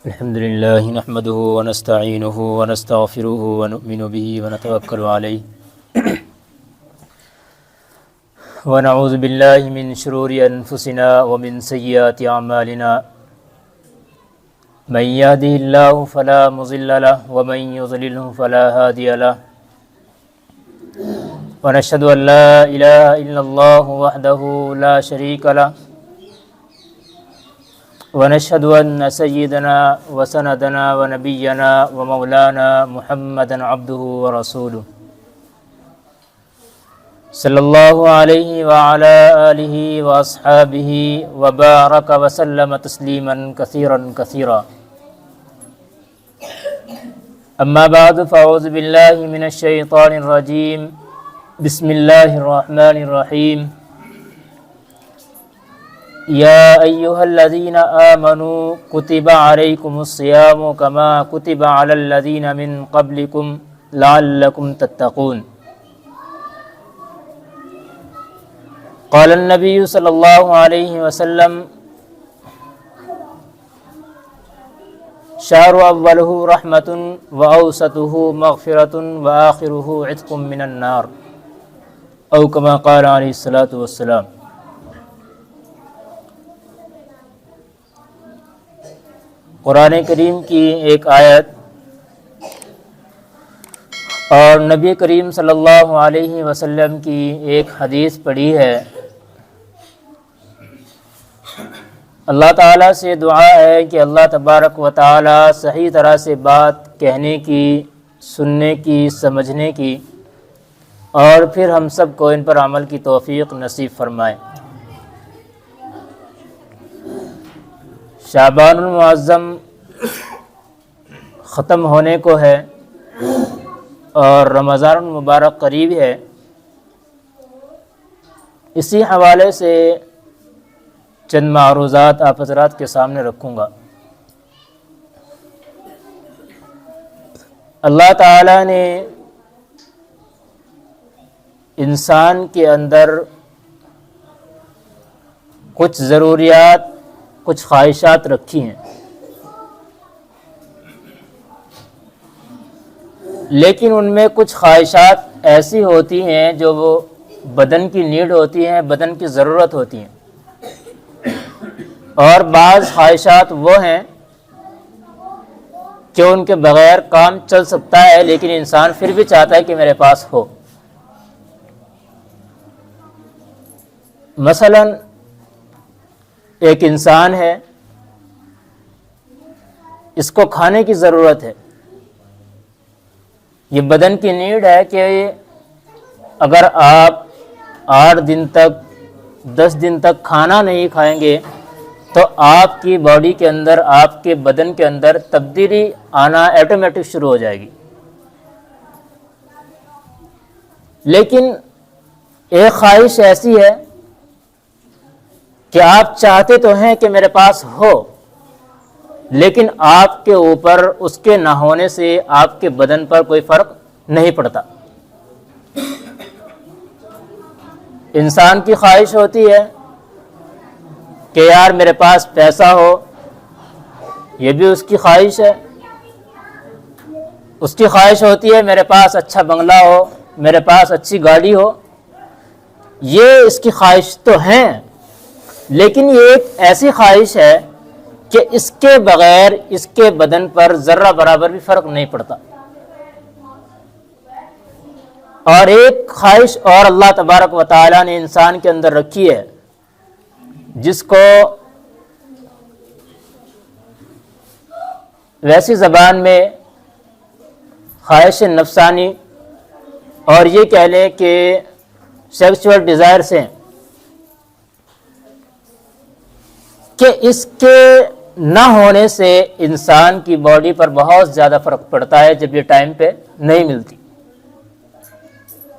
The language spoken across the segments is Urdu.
الحمد لله نحمده ونستعينه ونستغفره ونؤمن به ونتوكل عليه ونعوذ بالله من شرور أنفسنا ومن سيئات أعمالنا من يهده الله فلا مضل له ومن يضلله فلا هادي له ونشهد أن لا إله إلا الله وحده لا شريك له ونشهد أن سيدنا وسندنا ونبينا ومولانا محمدا عبده ورسوله صلی اللہ علیہ وعلى آلہ واصحابہ وبارک وسلم تسلیما کثیرا کثیرا اما بعد فاعوذ باللہ من الشیطان الرجیم بسم اللہ الرحمن الرحیم یا ایہا الذین آمنوا کتب علیکم الصیام کما کتب علی الذین من قبلکم لعلکم تتقون قال النبی صلی اللہ علیہ وسلم شہر اولہ رحمۃ واوسطہ مغفرۃ وآخرہ عتق من النار او کما قال علیہ الصلاۃ والسلام۔ قرآن کریم کی ایک آیت اور نبی کریم صلی اللہ علیہ وسلم کی ایک حدیث پڑھی ہے۔ اللہ تعالیٰ سے دعا ہے کہ اللہ تبارک و تعالیٰ صحیح طرح سے بات کہنے کی، سننے کی، سمجھنے کی اور پھر ہم سب کو ان پر عمل کی توفیق نصیب فرمائے۔ شعبان المعظم ختم ہونے کو ہے اور رمضان المبارک قریب ہے۔ اسی حوالے سے چند معروضات آپ حضرات کے سامنے رکھوں گا۔ اللہ تعالیٰ نے انسان کے اندر کچھ ضروریات، کچھ خواہشات رکھی ہیں، لیکن ان میں کچھ خواہشات ایسی ہوتی ہیں جو وہ بدن کی نیڈ ہوتی ہیں، بدن کی ضرورت ہوتی ہیں، اور بعض خواہشات وہ ہیں کہ ان کے بغیر کام چل سکتا ہے لیکن انسان پھر بھی چاہتا ہے کہ میرے پاس ہو۔ مثلا ایک انسان ہے، اس کو کھانے کی ضرورت ہے، یہ بدن کی نیڈ ہے کہ اگر آپ 8 دن تک 10 دن تک کھانا نہیں کھائیں گے تو آپ کی باڈی کے اندر، آپ کے بدن کے اندر تبدیلی آنا آٹومیٹک شروع ہو جائے گی۔ لیکن ایک خواہش ایسی ہے کہ آپ چاہتے تو ہیں کہ میرے پاس ہو، لیکن آپ کے اوپر اس کے نہ ہونے سے آپ کے بدن پر کوئی فرق نہیں پڑتا۔ انسان کی خواہش ہوتی ہے کہ یار میرے پاس پیسہ ہو، یہ بھی اس کی خواہش ہے۔ اس کی خواہش ہوتی ہے میرے پاس اچھا بنگلہ ہو، میرے پاس اچھی گاڑی ہو۔ یہ اس کی خواہش تو ہیں، لیکن یہ ایک ایسی خواہش ہے کہ اس کے بغیر اس کے بدن پر ذرہ برابر بھی فرق نہیں پڑتا۔ اور ایک خواہش اور اللہ تبارک و تعالیٰ نے انسان کے اندر رکھی ہے، جس کو ویسی زبان میں خواہش نفسانی اور یہ کہہ لیں کہ سیکسول ڈیزائرز ہیں، کہ اس کے نہ ہونے سے انسان کی باڈی پر بہت زیادہ فرق پڑتا ہے جب یہ ٹائم پہ نہیں ملتی۔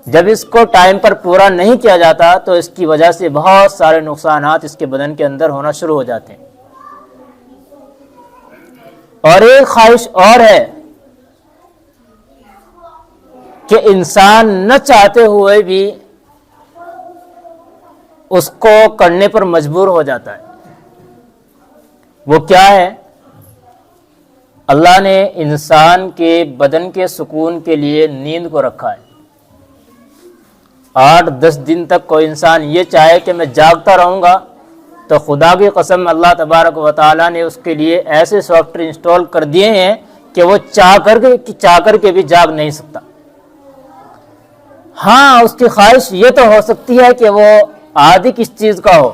جب اس کو ٹائم پر پورا نہیں کیا جاتا تو اس کی وجہ سے بہت سارے نقصانات اس کے بدن کے اندر ہونا شروع ہو جاتے ہیں۔ اور ایک خواہش اور ہے کہ انسان نہ چاہتے ہوئے بھی اس کو کرنے پر مجبور ہو جاتا ہے۔ وہ کیا ہے اللہ نے انسان کے بدن کے سکون کے لیے نیند کو رکھا ہے۔ 8-10 دن تک کوئی انسان یہ چاہے کہ میں جاگتا رہوں گا تو خدا کی قسم اللہ تبارک و تعالیٰ نے اس کے لیے ایسے سافٹ ویئر انسٹال کر دیے ہیں کہ وہ چاہ کر کے بھی جاگ نہیں سکتا۔ ہاں، اس کی خواہش یہ تو ہو سکتی ہے کہ وہ عادی کس چیز کا ہو،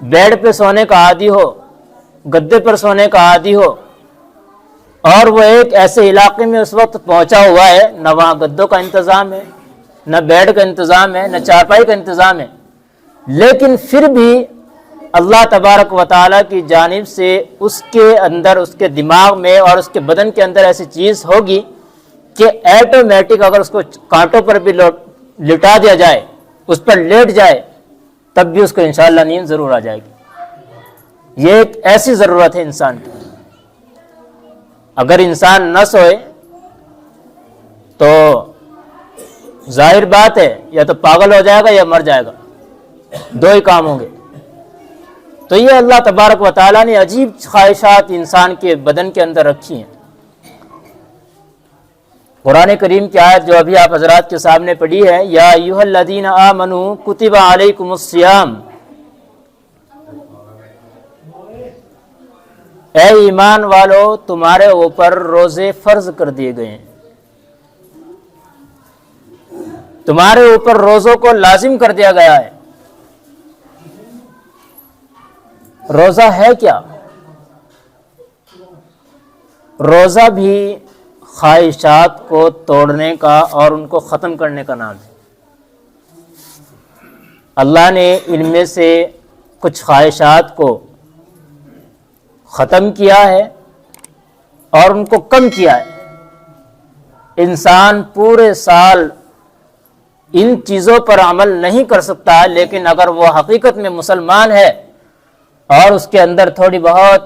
بیڈ پہ سونے کا عادی ہو، گدے پر سونے کا عادی ہو، اور وہ ایک ایسے علاقے میں اس وقت پہنچا ہوا ہے نہ وہاں گدوں کا انتظام ہے، نہ بیڈ کا انتظام ہے، نہ چارپائی کا انتظام ہے، لیکن پھر بھی اللہ تبارک و تعالیٰ کی جانب سے اس کے اندر، اس کے دماغ میں اور اس کے بدن کے اندر ایسی چیز ہوگی کہ ایٹومیٹک اگر اس کو کانٹوں پر بھی لٹا دیا جائے، اس پر لیٹ جائے، تب بھی اس کو انشاءاللہ نیند ضرور آ جائے گی۔ یہ ایک ایسی ضرورت ہے انسان کی۔ اگر انسان نہ سوئے تو ظاہر بات ہے یا تو پاگل ہو جائے گا یا مر جائے گا، دو ہی کام ہوں گے۔ تو یہ اللہ تبارک و تعالیٰ نے عجیب خواہشات انسان کے بدن کے اندر رکھی ہیں۔ قرآن کریم کی آیت جو ابھی آپ حضرات کے سامنے پڑھی ہے، یا ایھا الذین آمنوا کتب علیکم الصیام، اے ایمان والو تمہارے اوپر روزے فرض کر دیے گئے ہیں، تمہارے اوپر روزوں کو لازم کر دیا گیا ہے۔ روزہ ہے کیا؟ روزہ بھی خواہشات کو توڑنے کا اور ان کو ختم کرنے کا نام ہے۔ اللہ نے ان میں سے کچھ خواہشات کو ختم کیا ہے اور ان کو کم کیا ہے۔ انسان پورے سال ان چیزوں پر عمل نہیں کر سکتا، لیکن اگر وہ حقیقت میں مسلمان ہے اور اس کے اندر تھوڑی بہت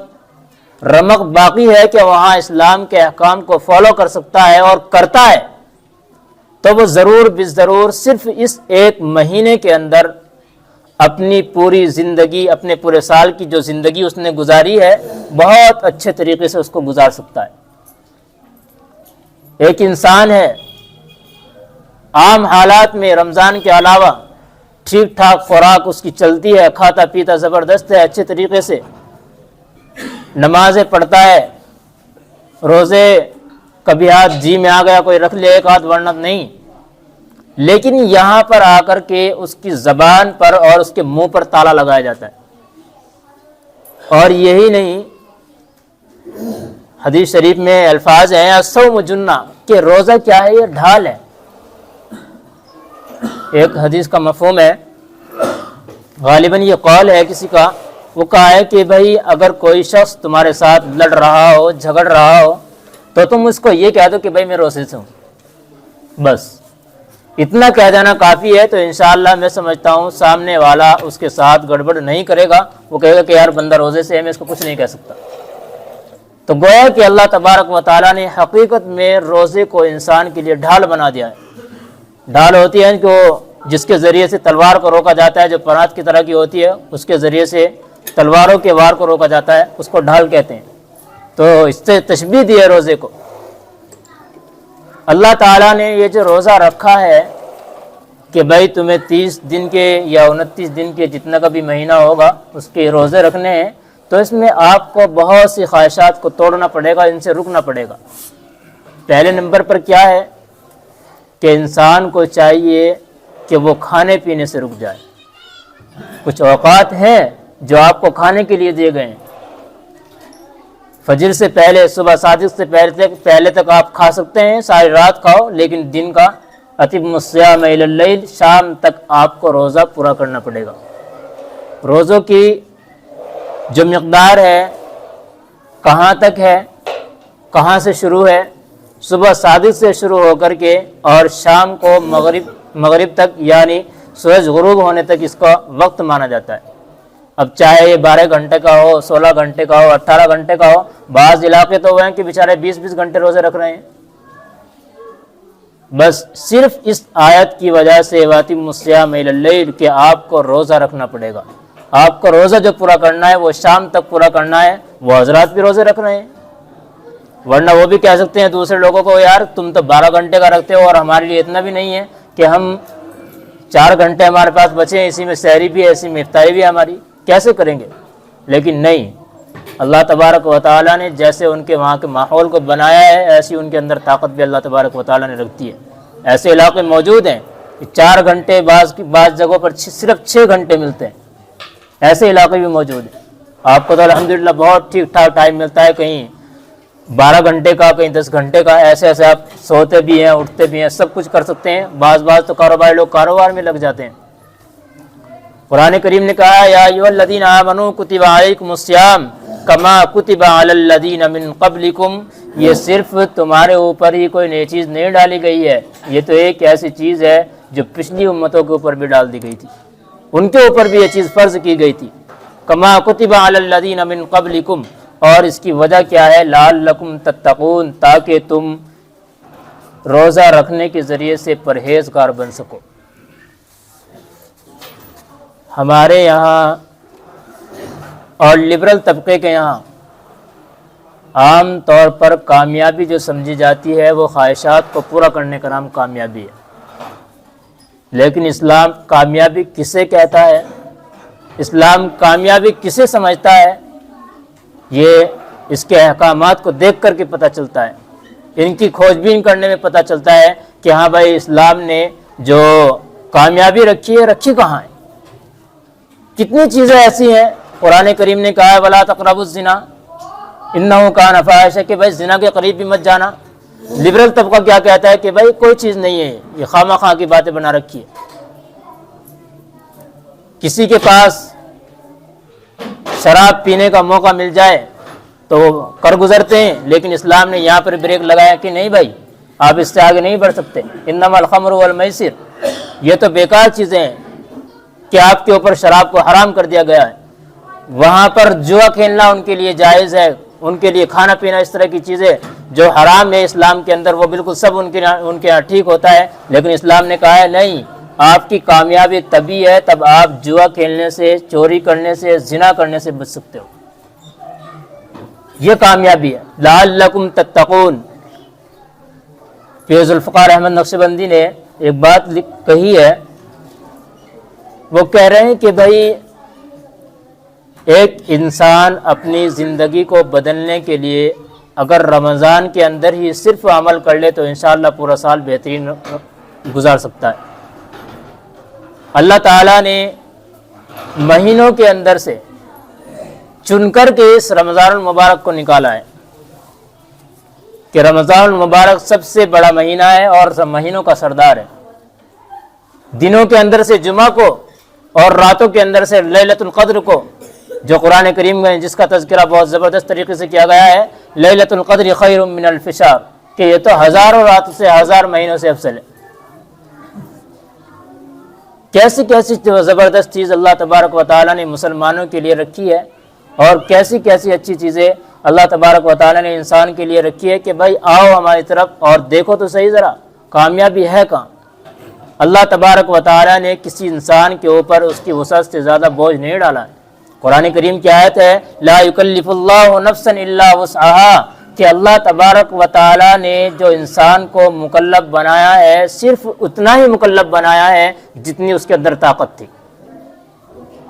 رمق باقی ہے کہ وہاں اسلام کے احکام کو فالو کر سکتا ہے اور کرتا ہے، تو وہ ضرور بالضرور صرف اس ایک مہینے کے اندر اپنی پوری زندگی، اپنے پورے سال کی جو زندگی اس نے گزاری ہے، بہت اچھے طریقے سے اس کو گزار سکتا ہے۔ ایک انسان ہے عام حالات میں رمضان کے علاوہ ٹھیک ٹھاک خوراک اس کی چلتی ہے، کھاتا پیتا زبردست ہے، اچھے طریقے سے نمازیں پڑھتا ہے، روزے کبھی ہاتھ جی میں آ گیا کوئی رکھ لے ایک ہاتھ، ورنہ نہیں، لیکن یہاں پر آ کر کے اس کی زبان پر اور اس کے منہ پر تالا لگایا جاتا ہے۔ اور یہی نہیں، حدیث شریف میں الفاظ ہیں الصوم جنہ، کہ روزہ کیا ہے؟ یہ ڈھال ہے۔ ایک حدیث کا مفہوم ہے، غالباً یہ قول ہے کسی کا، وہ کہا ہے کہ بھائی اگر کوئی شخص تمہارے ساتھ لڑ رہا ہو، جھگڑ رہا ہو، تو تم اس کو یہ کہہ دو کہ بھائی میں روزے سے ہوں، بس اتنا کہہ دینا کافی ہے۔ تو انشاءاللہ میں سمجھتا ہوں سامنے والا اس کے ساتھ گڑبڑ نہیں کرے گا، وہ کہے گا کہ یار بندہ روزے سے ہے، میں اس کو کچھ نہیں کہہ سکتا۔ تو گویا کہ اللہ تبارک و تعالیٰ نے حقیقت میں روزے کو انسان کے لیے ڈھال بنا دیا ہے۔ ڈھال ہوتی ہے کہ جس کے ذریعے سے تلوار کو روکا جاتا ہے، جو پرات کی طرح کی ہوتی ہے، اس کے ذریعے سے تلواروں کے وار کو روکا جاتا ہے، اس کو ڈھال کہتے ہیں۔ تو اس سے تشبیہ دی ہے روزے کو۔ اللہ تعالیٰ نے یہ جو روزہ رکھا ہے کہ بھائی تمہیں 30 دن کے یا 29 دن کے جتنا کا بھی مہینہ ہوگا اس کے روزے رکھنے ہیں، تو اس میں آپ کو بہت سی خواہشات کو توڑنا پڑے گا، ان سے رکنا پڑے گا۔ پہلے نمبر پر کیا ہے کہ انسان کو چاہیے کہ وہ کھانے پینے سے رک جائے۔ کچھ اوقات ہیں جو آپ کو کھانے کے لیے دیے گئے ہیں، فجر سے پہلے، صبح صادق سے پہلے تک آپ کھا سکتے ہیں، ساری رات کھاؤ، لیکن دن کا اتم الصیام الی اللیل، شام تک آپ کو روزہ پورا کرنا پڑے گا۔ روزوں کی جو مقدار ہے، کہاں تک ہے، کہاں سے شروع ہے، صبح صادق سے شروع ہو کر کے اور شام کو مغرب تک، یعنی سورج غروب ہونے تک اس کا وقت مانا جاتا ہے۔ اب چاہے یہ 12 گھنٹے کا ہو، 16 گھنٹے کا ہو، 18 گھنٹے کا ہو، بعض علاقے تو وہ ہیں کہ بیچارے 20-20 گھنٹے روزے رکھ رہے ہیں۔ بس صرف اس آیت کی وجہ سے وَأَتِمُّوا الصِّيَامَ إِلَى اللَّيْلِ کہ آپ کو روزہ رکھنا پڑے گا۔ آپ کو روزہ جو پورا کرنا ہے وہ شام تک پورا کرنا ہے۔ وہ حضرات بھی روزے رکھ رہے ہیں، ورنہ وہ بھی کہہ سکتے ہیں دوسرے لوگوں کو یار تم تو 12 گھنٹے کا رکھتے ہو اور ہمارے لیے اتنا بھی نہیں ہے کہ ہم 4 گھنٹے ہمارے پاس بچے ہیں، اسی میں سحری بھی ہے، اسی میں افطاری بھی ہے ہماری، کیسے کریں گے؟ لیکن نہیں، اللہ تبارک و تعالیٰ نے جیسے ان کے وہاں کے ماحول کو بنایا ہے ایسی ان کے اندر طاقت بھی اللہ تبارک و تعالیٰ نے رکھ دی ہے۔ ایسے علاقے موجود ہیں کہ 4 گھنٹے بعض جگہوں پر صرف 6 گھنٹے ملتے ہیں، ایسے علاقے بھی موجود ہیں۔ آپ کو تو الحمدللہ بہت ٹھیک ٹھاک ٹائم ملتا ہے، کہیں 12 گھنٹے کا، کہیں 10 گھنٹے کا، ایسے آپ سوتے بھی ہیں، اٹھتے بھی ہیں، سب کچھ کر سکتے ہیں۔ بعض تو کاروباری لوگ کاروبار میں لگ جاتے ہیں۔ قرآن کریم نے کہا یا ایھا الذین آمنوا کتب علیکم الصیام کما کتب علی الذین من قبلکم، یہ صرف تمہارے اوپر ہی کوئی نئی چیز نہیں ڈالی گئی ہے، یہ تو ایک ایسی چیز ہے جو پچھلی امتوں کے اوپر بھی ڈال دی گئی تھی، ان کے اوپر بھی یہ چیز فرض کی گئی تھی۔ کما کتب علی الذین من قبلکم، اور اس کی وجہ کیا ہے؟ لعلکم تتقون، تاکہ تم روزہ رکھنے کے ذریعے سے پرہیزگار بن سکو۔ ہمارے یہاں اور لبرل طبقے کے یہاں عام طور پر کامیابی جو سمجھی جاتی ہے وہ خواہشات کو پورا کرنے کا نام کامیابی ہے، لیکن اسلام کامیابی کسے کہتا ہے؟ اسلام کامیابی کسے سمجھتا ہے؟ یہ اس کے احکامات کو دیکھ کر کے پتہ چلتا ہے، ان کی کھوج بین کرنے میں پتہ چلتا ہے کہ ہاں بھائی اسلام نے جو کامیابی رکھی ہے رکھی کہاں ہے۔ کتنی چیزیں ایسی ہیں، قرآن کریم نے کہا ہے وَلَا تَقْرَبُوا الزِّنَا إِنَّهُ كَانَ فَاحِشَةً کہ بھائی زنا کے قریب بھی مت جانا۔ لبرل طبقہ کیا کہتا ہے کہ بھائی کوئی چیز نہیں ہے، یہ خواہ مخواہ کی باتیں بنا رکھی ہے۔ کسی کے پاس شراب پینے کا موقع مل جائے تو وہ کر گزرتے ہیں، لیکن اسلام نے یہاں پر بریک لگایا کہ نہیں بھائی آپ اس سے آگے نہیں بڑھ سکتے۔ انما الخمر والمیسر، یہ تو بیکار چیزیں ہیں کہ آپ کے اوپر شراب کو حرام کر دیا گیا ہے۔ وہاں پر جوا کھیلنا ان کے لیے جائز ہے، ان کے لیے کھانا پینا اس طرح کی چیزیں جو حرام ہے اسلام کے اندر وہ بالکل سب ان کے یہاں ٹھیک ہوتا ہے، لیکن اسلام نے کہا ہے نہیں، آپ کی کامیابی تبھی ہے تب آپ جوا کھیلنے سے، چوری کرنے سے، زنا کرنے سے بچ سکتے ہو، یہ کامیابی ہے۔ لعلکم تتقون۔ فیض الفقار احمد نقشبندی نے ایک بات کہی ہے، وہ کہہ رہے ہیں کہ بھائی ایک انسان اپنی زندگی کو بدلنے کے لیے اگر رمضان کے اندر ہی صرف عمل کر لے تو انشاءاللہ پورا سال بہترین گزار سکتا ہے۔ اللہ تعالیٰ نے مہینوں کے اندر سے چن کر کے اس رمضان المبارک کو نکالا ہے کہ رمضان المبارک سب سے بڑا مہینہ ہے اور سب مہینوں کا سردار ہے۔ دنوں کے اندر سے جمعہ کو اور راتوں کے اندر سے لیلۃ القدر کو، جو قرآن کریم میں جس کا تذکرہ بہت زبردست طریقے سے کیا گیا ہے، لیلۃ القدر خیر من الف شہر، کہ یہ تو ہزاروں راتوں سے، ہزار مہینوں سے افضل ہے۔ کیسی کیسی زبردست چیز اللہ تبارک و تعالیٰ نے مسلمانوں کے لیے رکھی ہے، اور کیسی کیسی اچھی چیزیں اللہ تبارک و تعالیٰ نے انسان کے لیے رکھی ہے کہ بھائی آؤ ہماری طرف اور دیکھو تو صحیح ذرا کامیابی ہے کہاں۔ اللہ تبارک و تعالیٰ نے کسی انسان کے اوپر اس کی وسعت سے زیادہ بوجھ نہیں ڈالا ہے۔ قرآن کریم کی آیت ہے لا یکلف اللہ نفسا الا وسعها، کہ اللہ تبارک و تعالیٰ نے جو انسان کو مکلف بنایا ہے صرف اتنا ہی مکلف بنایا ہے جتنی اس کے اندر طاقت تھی۔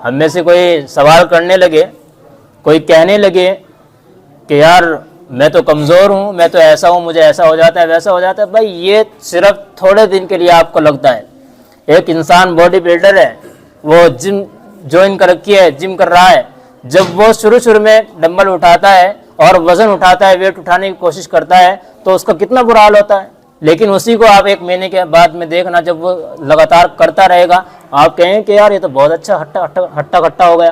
ہم میں سے کوئی سوال کرنے لگے، کوئی کہنے لگے کہ یار میں تو کمزور ہوں، میں تو ایسا ہوں، مجھے ایسا ہو جاتا ہے، ویسا ہو جاتا ہے، بھائی یہ صرف تھوڑے دن کے لیے آپ کو لگتا ہے۔ ایک انسان باڈی بلڈر ہے، وہ جم جوائن کر رکھی ہے، جم کر رہا ہے، جب وہ شروع میں ڈمبل اٹھاتا ہے اور وزن اٹھاتا ہے، ویٹ اٹھانے کی کوشش کرتا ہے تو اس کا کتنا برا حال ہوتا ہے، لیکن اسی کو آپ 1 مہینے کے بعد میں دیکھنا جب وہ لگاتار کرتا رہے گا، آپ کہیں کہ یار یہ تو بہت اچھا ہٹا کٹا ہو گیا۔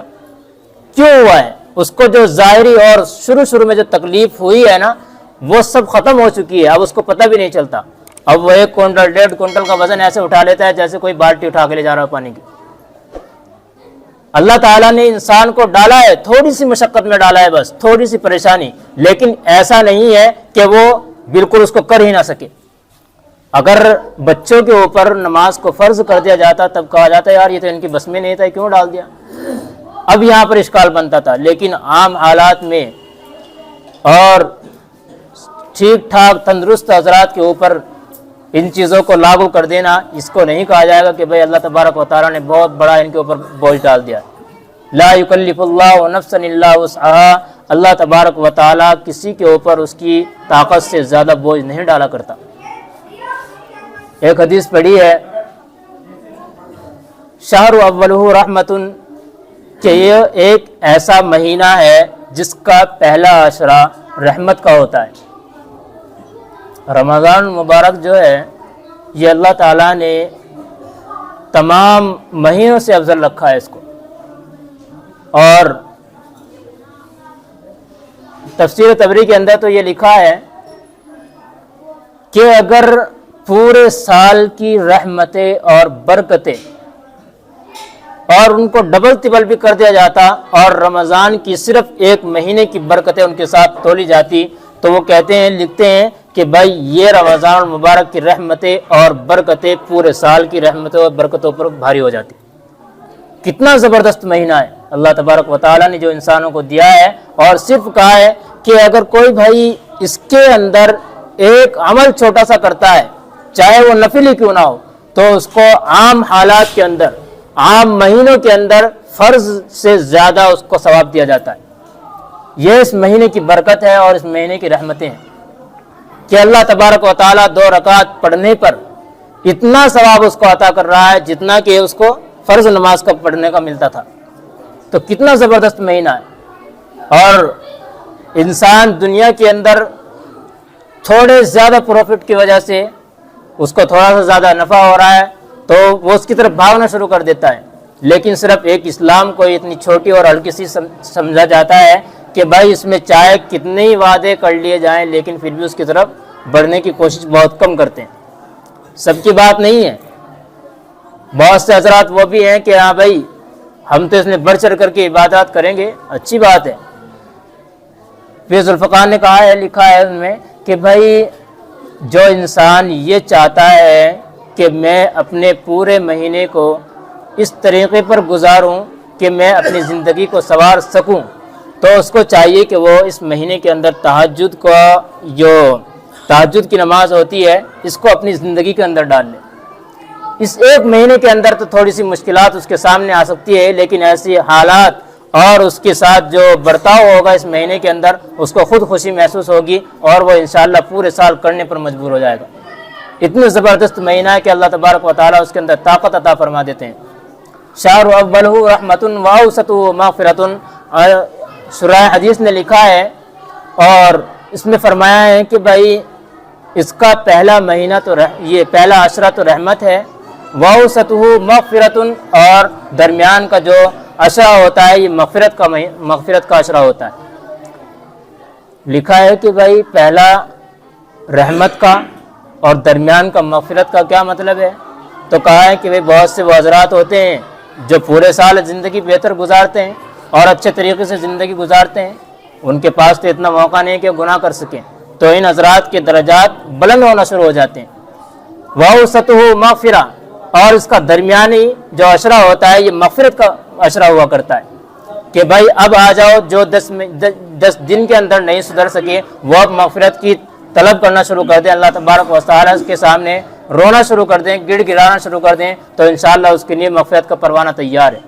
کیوں ہوا ہے؟ اس کو جو ظاہری اور شروع میں جو تکلیف ہوئی ہے نا وہ سب ختم ہو چکی ہے، اب اس کو پتہ بھی نہیں چلتا۔ اب وہ 1 کوئنٹل 1.5 کوئنٹل کا وزن ایسے اٹھا لیتا ہے جیسے کوئی بالٹی اٹھا کے لے جا رہا ہے پانی کی۔ اللہ تعالیٰ نے انسان کو ڈالا ہے، تھوڑی سی مشقت میں ڈالا ہے، بس تھوڑی سی پریشانی، لیکن ایسا نہیں ہے کہ وہ بالکل اس کو کر ہی نہ سکے۔ اگر بچوں کے اوپر نماز کو فرض کر دیا جاتا تب کہا جاتا ہے یار یہ تو ان کی بس میں نہیں تھا، کیوں ڈال دیا؟ اب یہاں پر اشکال بنتا تھا، لیکن عام حالات میں اور ٹھیک ٹھاک تندرست حضرات کے اوپر ان چیزوں کو لاگو کر دینا، اس کو نہیں کہا جائے گا کہ بھئی اللہ تبارک و تعالیٰ نے بہت بڑا ان کے اوپر بوجھ ڈال دیا۔ لا یکلف اللہ نفسا الا وسعها، اللہ تبارک و تعالیٰ کسی کے اوپر اس کی طاقت سے زیادہ بوجھ نہیں ڈالا کرتا۔ ایک حدیث پڑھی ہے شہر اولہ رحمت، کہ یہ ایک ایسا مہینہ ہے جس کا پہلا عشرہ رحمت کا ہوتا ہے۔ رمضان المبارک جو ہے یہ اللہ تعالیٰ نے تمام مہینوں سے افضل رکھا ہے اس کو، اور تفسیر تبری کے اندر تو یہ لکھا ہے کہ اگر پورے سال کی رحمتیں اور برکتیں اور ان کو ڈبل تبل بھی کر دیا جاتا اور رمضان کی صرف ایک مہینے کی برکتیں ان کے ساتھ تولی جاتی، تو وہ کہتے ہیں، لکھتے ہیں کہ بھائی یہ رمضان المبارک کی رحمتیں اور برکتیں پورے سال کی رحمتوں اور برکتوں پر بھاری ہو جاتی۔ کتنا زبردست مہینہ ہے اللہ تبارک و تعالیٰ نے جو انسانوں کو دیا ہے، اور صرف کہا ہے کہ اگر کوئی بھائی اس کے اندر ایک عمل چھوٹا سا کرتا ہے، چاہے وہ نفل ہی کیوں نہ ہو، تو اس کو عام حالات کے اندر، عام مہینوں کے اندر فرض سے زیادہ اس کو ثواب دیا جاتا ہے۔ یہ اس مہینے کی برکت ہے اور اس مہینے کی رحمتیں ہیں کہ اللہ تبارک و تعالیٰ 2 رکعت پڑھنے پر اتنا ثواب اس کو عطا کر رہا ہے جتنا کہ اس کو فرض نماز کا پڑھنے کا ملتا تھا۔ تو کتنا زبردست مہینہ ہے، اور انسان دنیا کے اندر تھوڑے زیادہ پروفٹ کی وجہ سے اس کو تھوڑا سا زیادہ نفع ہو رہا ہے تو وہ اس کی طرف بھاگنا شروع کر دیتا ہے، لیکن صرف ایک اسلام کو اتنی چھوٹی اور ہلکی سی سمجھا جاتا ہے کہ بھائی اس میں چاہے کتنے ہی وعدے کر لیے جائیں لیکن پھر بھی اس کی طرف بڑھنے کی کوشش بہت کم کرتے ہیں۔ سب کی بات نہیں ہے، بہت سے حضرات وہ بھی ہیں کہ ہاں بھائی ہم تو اس میں بڑھ چڑھ کر کے عبادات کریں گے، اچھی بات ہے۔ پھر ذوالفقار نے کہا ہے، لکھا ہے ان میں کہ بھائی جو انسان یہ چاہتا ہے کہ میں اپنے پورے مہینے کو اس طریقے پر گزاروں کہ میں اپنی زندگی کو سنوار سکوں، تو اس کو چاہیے کہ وہ اس مہینے کے اندر تہجد کی نماز ہوتی ہے اس کو اپنی زندگی کے اندر ڈال لے۔ اس ایک مہینے کے اندر تو تھوڑی سی مشکلات اس کے سامنے آ سکتی ہے، لیکن ایسی حالات اور اس کے ساتھ جو برتاؤ ہوگا اس مہینے کے اندر اس کو خود خوشی محسوس ہوگی اور وہ انشاءاللہ پورے سال کرنے پر مجبور ہو جائے گا۔ اتنے زبردست مہینہ ہے کہ اللہ تبارک و تعالیٰ اس کے اندر طاقت عطا فرما دیتے ہیں۔ شہر اولہ رحمت واوسطہ مغفرۃ، سورہ حدیث نے لکھا ہے اور اس میں فرمایا ہے کہ بھائی اس کا پہلا مہینہ تو یہ پہلا عشرہ تو رحمت ہے، واوسطہ مغفرۃ، اور درمیان کا جو عشرہ ہوتا ہے یہ مغفرت کا عشرہ ہوتا ہے۔ لکھا ہے کہ بھائی پہلا رحمت کا اور درمیان کا مغفرت کا کیا مطلب ہے؟ تو کہا ہے کہ بھائی بہت سے وہ حضرات ہوتے ہیں جو پورے سال زندگی بہتر گزارتے ہیں اور اچھے طریقے سے زندگی گزارتے ہیں، ان کے پاس تو اتنا موقع نہیں کہ گناہ کر سکیں، تو ان حضرات کے درجات بلند ہونا شروع ہو جاتے ہیں۔ وَأَوْسَطُهُ مَغْفِرَةٌ، اور اس کا درمیانی جو عشرہ ہوتا ہے یہ مغفرت کا عشرہ ہوا کرتا ہے کہ بھائی اب آ جاؤ، جو 10 دن کے اندر نہیں سدھر سکے وہ اب مغفرت کی طلب کرنا شروع کر دیں، اللہ تبارک و تعالیٰ کے سامنے رونا شروع کر دیں، گڑ گڑانا شروع کر دیں، تو انشاءاللہ اس کے لیے مغفرت کا پروانہ تیار ہے۔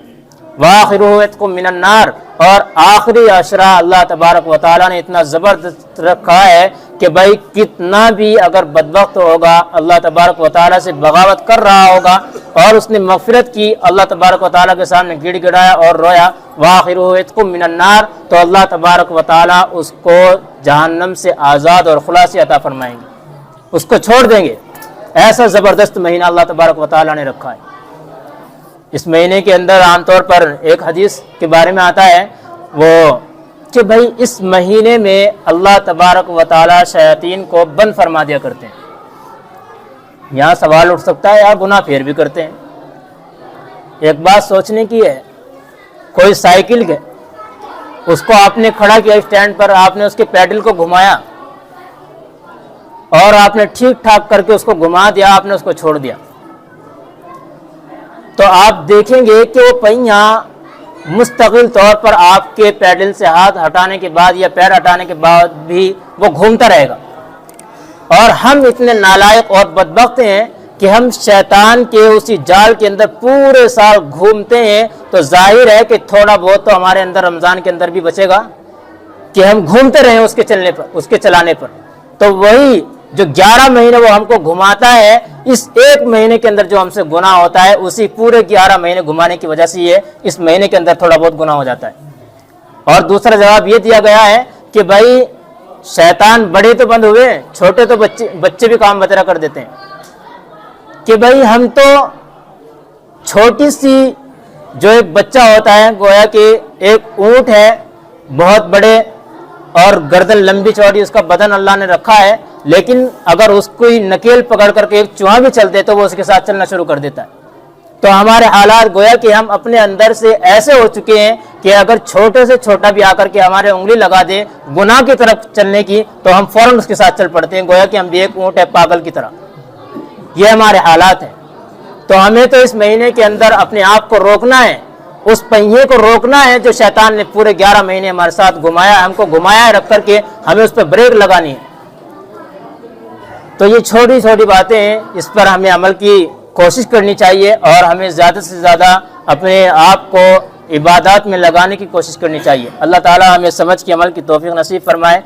وَآخِرُهُ عِتْقٌ مِّنَ النَّارِ، اور آخری عشرہ اللہ تبارک و تعالیٰ نے اتنا زبردست رکھا ہے کہ بھائی کتنا بھی اگر بدبخت ہوگا، اللہ تبارک و تعالیٰ سے بغاوت کر رہا ہوگا اور اس نے مغفرت کی، اللہ تبارک و تعالیٰ کے سامنے گڑ گڑایا اور رویا، وَآخِرُهُ عِتْقٌ مِّنَ النَّارِ، تو اللہ تبارک و تعالیٰ اس کو جہنم سے آزاد اور خلاصی عطا فرمائیں گے، اس کو چھوڑ دیں گے۔ ایسا زبردست مہینہ اللہ تبارک و تعالیٰ نے رکھا ہے۔ اس مہینے کے اندر عام طور پر ایک حدیث کے بارے میں آتا ہے وہ کہ بھائی اس مہینے میں اللہ تبارک و تعالیٰ شیاطین کو بند فرما دیا کرتے ہیں۔ یہاں سوال اٹھ سکتا ہے، آپ گناہ پھر بھی کرتے ہیں۔ ایک بات سوچنے کی ہے، کوئی سائیکل کے اس کو آپ نے کھڑا کیا اسٹینڈ پر، آپ نے اس کے پیڈل کو گھمایا اور آپ نے ٹھیک ٹھاک کر کے اس کو گھما دیا، آپ نے اس کو چھوڑ دیا، تو آپ دیکھیں گے کہ وہ پہیاں مستقل طور پر آپ کے پیڈل سے ہاتھ ہٹانے کے بعد یا پیر ہٹانے کے بعد بھی وہ گھومتا رہے گا، اور ہم اتنے نالائق اور بدبخت ہیں کہ ہم شیطان کے اسی جال کے اندر پورے سال گھومتے ہیں، تو ظاہر ہے کہ تھوڑا بہت تو ہمارے اندر رمضان کے اندر بھی بچے گا کہ ہم گھومتے رہیں اس کے چلنے پر، اس کے چلانے پر۔ تو وہی جو 11 مہینے وہ ہم کو گھماتا ہے، اس ایک مہینے کے اندر جو ہم سے گناہ ہوتا ہے، اسی پورے 11 مہینے گھمانے کی وجہ سے یہ اس مہینے کے اندر تھوڑا بہت گناہ ہو جاتا ہے۔ اور دوسرا جواب یہ دیا گیا ہے کہ بھائی شیطان بڑے تو بند ہوئے، چھوٹے تو بچے بھی کام بترا کر دیتے ہیں، کہ بھائی ہم تو چھوٹی سی جو ایک بچہ ہوتا ہے، گویا کہ ایک اونٹ ہے بہت بڑے اور گردن لمبی چوڑی اس کا بدن اللہ نے رکھا ہے، لیکن اگر اس کو نکیل پکڑ کر کے ایک چوہا بھی چل دے تو وہ اس کے ساتھ چلنا شروع کر دیتا ہے۔ تو ہمارے حالات گویا کہ ہم اپنے اندر سے ایسے ہو چکے ہیں کہ اگر چھوٹے سے چھوٹا بھی آ کر کے ہمارے انگلی لگا دے گناہ کی طرف چلنے کی تو ہم فوراً اس کے ساتھ چل پڑتے ہیں، گویا کہ ہم بھی ایک اونٹ ہے پاگل کی طرح۔ یہ ہمارے حالات ہیں۔ تو ہمیں تو اس مہینے کے اندر اپنے آپ کو روکنا ہے، اس پہیے کو روکنا ہے جو شیطان نے پورے 11 مہینے ہمارے ساتھ گھمایا، ہم کو گھمایا ہے رکھ کر کے، ہمیں اس پہ بریک لگانی ہے۔ تو یہ چھوٹی چھوٹی باتیں ہیں، اس پر ہمیں عمل کی کوشش کرنی چاہیے اور ہمیں زیادہ سے زیادہ اپنے آپ کو عبادات میں لگانے کی کوشش کرنی چاہیے۔ اللہ تعالی ہمیں سمجھ کے عمل کی توفیق نصیب فرمائے۔